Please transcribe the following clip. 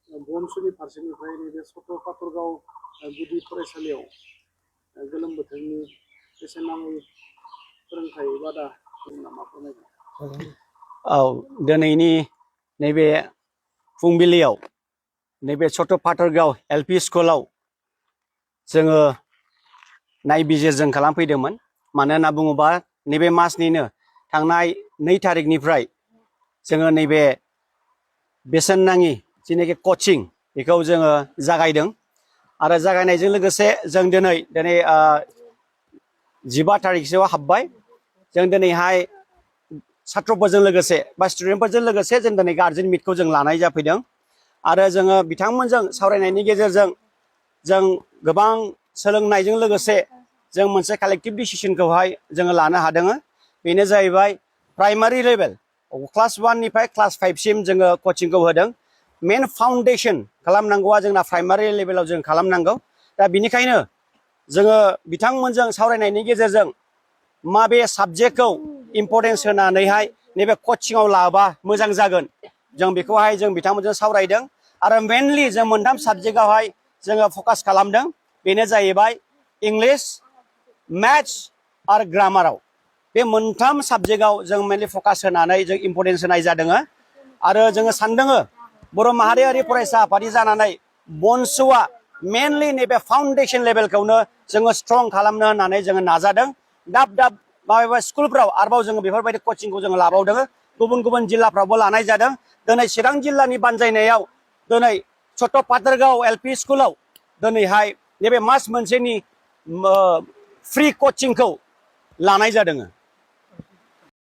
बनसुलि फारसेनिफ्राय नैबे सथ' पातरगाव गुदि फरायसालियाव गोलोम बोथोरनि बेसेन नाङै फोरोंथाय बादा नामा फोरमायगोन? औ, दिनैनि नैबे फुंबिलियाव नैबे सथ' पातरगाव एलपि स्कुलाव जोङो नायबिजिरजों खालामफैदोंमोन। मानो होनना बुङोबा नैबे मासनिनो थांनाय 2 तारिखनिफ्राय जोङो नैबे बेसेन नाङि जिनेखि कचिं बेखौ जोङो जागायदों आरो जागायनायजों लोगोसे जों दिनै 15 तारिखसोआव हाबबाय। जों दिनैहाय छात्रफोरजों लोगोसे बा स्टुडेन्टफोरजों लोगोसे जों दिनै गार्जेन मिटखौ जों लानाय जाफैदों आरो जोङो बिथांमोनजों सावरायनायनि गेजेरजों जों गोबां सोलोंनायजों लोगोसे जों मोनसे कालेक्टिभ डिसिजनखौहाय जोङो लानो हादों। बेनो जाहैबाय प्राइमारि लेभेल क्लास 1 निफ्राय क्लास 5 सिम जोङो कचिंखौ होदों। मेन फाउन्डेसन खालामनांगौआ जोंना प्राइमारि लेभेलाव जों खालामनांगौ। दा बिनिखायनो जोङो बिथांमोनजों सावरायनायनि गेजेरजों माबे साबजेक्टखौ इम्परटेन्स होनानैहाय नैबे कचिंआव लाबा मोजां जागोन जों बेखौहाय जों बिथांमोनजों सावरायदों आरो मेनलि जों मोनथाम साबजेक्टआवहाय जोङो फकास खालामदों। बेनो जाहैबाय इंलिश, मैथ्स आरो ग्रामाराव। बे मोनथाम साबजेक्टआव जों मेनलि फकास होनानै जों इम्परटेन्स होनाय जादों आरो जोङो सानदों बर' माहारियारि फरायसा आफादि जानानै बनसुआ मेनलि नैबे फाउन्डेसन लेभेलखौनो जोङो स्ट्रं खालामनो होननानै जोङो नाजादों। दाब दाब माबेबा स्कुलफ्राव आरोबाव जोङो बेफोरबायदि कचिंखौ जोङो लाबावदों। गुबुन गुबुन जिल्लाफ्रावबो लानाय जादों। दिनै चिरां जिल्लानि बानजायनायाव दिनै सथ' पातरगाव एलपि स्कुलाव दिनैहाय नैबे मास मोनसेनि फ्रि कचिंखौ लानाय जादों।